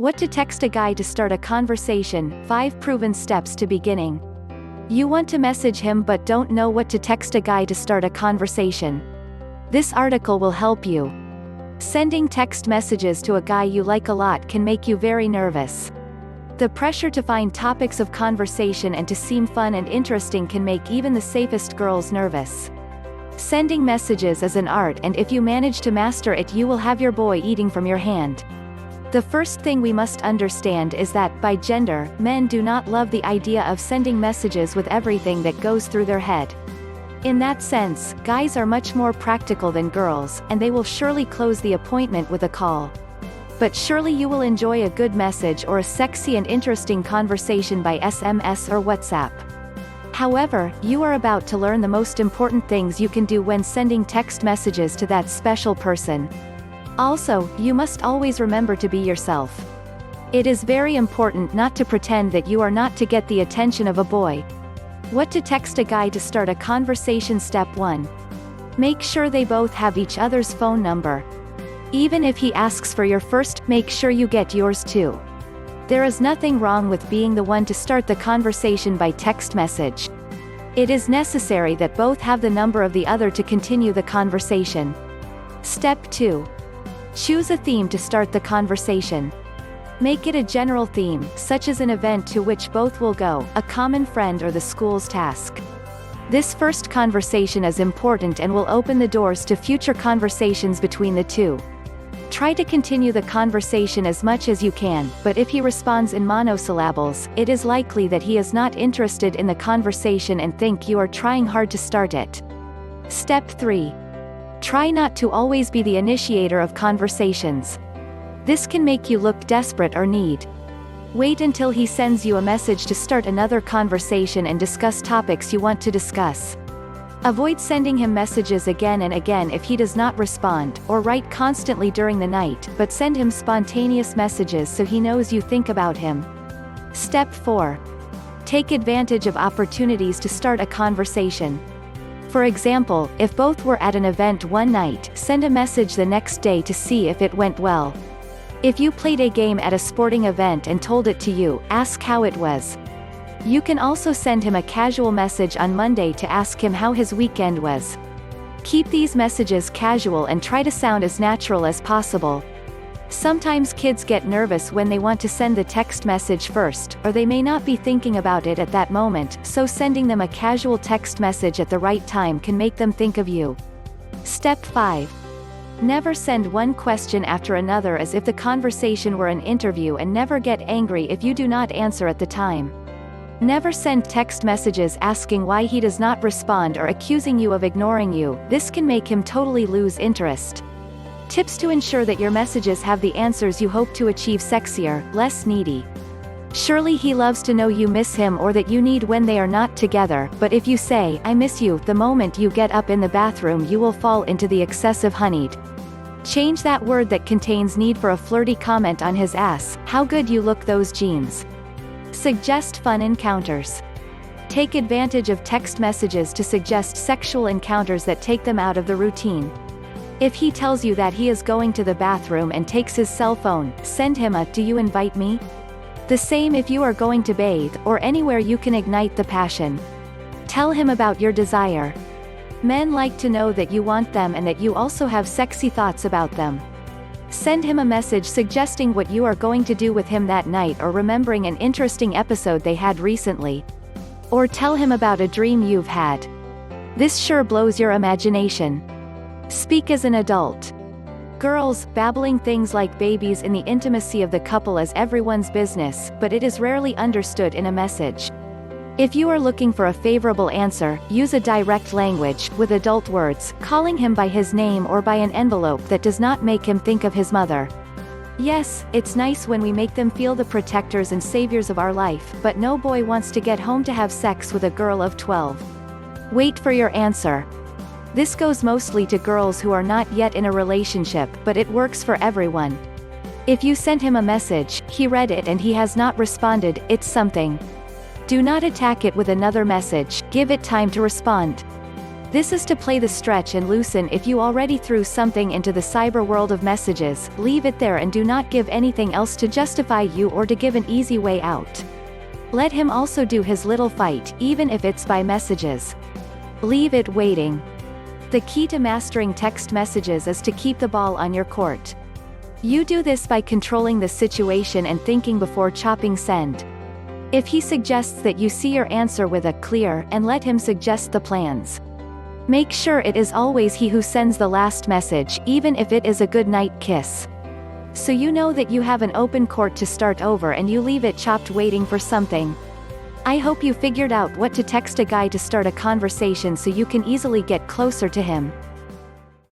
What to text a guy to start a conversation, 5 proven steps to beginning. You want to message him but don't know what to text a guy to start a conversation. This article will help you. Sending text messages to a guy you like a lot can make you very nervous. The pressure to find topics of conversation and to seem fun and interesting can make even the safest girls nervous. Sending messages is an art, and if you manage to master it, you will have your boy eating from your hand. The first thing we must understand is that, by gender, men do not love the idea of sending messages with everything that goes through their head. In that sense, guys are much more practical than girls, and they will surely close the appointment with a call. But surely you will enjoy a good message or a sexy and interesting conversation by SMS or WhatsApp. However, you are about to learn the most important things you can do when sending text messages to that special person. Also, you must always remember to be yourself. It is very important not to pretend that you are not to get the attention of a boy. What to text a guy to start a conversation. Step 1. Make sure they both have each other's phone number. Even if he asks for your first, make sure you get yours too. There is nothing wrong with being the one to start the conversation by text message. It is necessary that both have the number of the other to continue the conversation. Step 2. Choose a theme to start the conversation. Make it a general theme, such as an event to which both will go, a common friend, or the school's task. This first conversation is important and will open the doors to future conversations between the two. Try to continue the conversation as much as you can, but if he responds in monosyllables, it is likely that he is not interested in the conversation and think you are trying hard to start it. Step 3. Try not to always be the initiator of conversations. This can make you look desperate or needy. Wait until he sends you a message to start another conversation and discuss topics you want to discuss. Avoid sending him messages again and again if he does not respond, or write constantly during the night, but send him spontaneous messages so he knows you think about him. Step 4. Take advantage of opportunities to start a conversation. For example, if both were at an event one night, send a message the next day to see if it went well. If you played a game at a sporting event and told it to you, ask how it was. You can also send him a casual message on Monday to ask him how his weekend was. Keep these messages casual and try to sound as natural as possible. Sometimes kids get nervous when they want to send the text message first, or they may not be thinking about it at that moment, so sending them a casual text message at the right time can make them think of you. Step 5. Never send one question after another as if the conversation were an interview, and never get angry if you do not answer at the time. Never send text messages asking why he does not respond or accusing you of ignoring you. This can make him totally lose interest. Tips to ensure that your messages have the answers you hope to achieve: sexier, less needy. Surely he loves to know you miss him or that you need when they are not together, but if you say, "I miss you," the moment you get up in the bathroom, you will fall into the excessive honeyed. Change that word that contains need for a flirty comment on his ass, "How good you look those jeans." Suggest fun encounters. Take advantage of text messages to suggest sexual encounters that take them out of the routine. If he tells you that he is going to the bathroom and takes his cell phone, send him a "Do you invite me?" The same if you are going to bathe, or anywhere you can ignite the passion. Tell him about your desire. Men like to know that you want them and that you also have sexy thoughts about them. Send him a message suggesting what you are going to do with him that night, or remembering an interesting episode they had recently. Or tell him about a dream you've had. This sure blows your imagination. Speak as an adult. Girls, babbling things like babies in the intimacy of the couple is everyone's business, but it is rarely understood in a message. If you are looking for a favorable answer, use a direct language, with adult words, calling him by his name or by an envelope that does not make him think of his mother. Yes, it's nice when we make them feel the protectors and saviors of our life, but no boy wants to get home to have sex with a girl of 12. Wait for your answer. This goes mostly to girls who are not yet in a relationship, but it works for everyone. If you send him a message, he read it and he has not responded, it's something. Do not attack it with another message, give it time to respond. This is to play the stretch and loosen. If you already threw something into the cyber world of messages, leave it there and do not give anything else to justify you or to give an easy way out. Let him also do his little fight, even if it's by messages. Leave it waiting. The key to mastering text messages is to keep the ball on your court. You do this by controlling the situation and thinking before chopping send. If he suggests that you see your answer with a clear, and let him suggest the plans. Make sure it is always he who sends the last message, even if it is a good night kiss. So you know that you have an open court to start over and you leave it chopped waiting for something. I hope you figured out what to text a guy to start a conversation so you can easily get closer to him.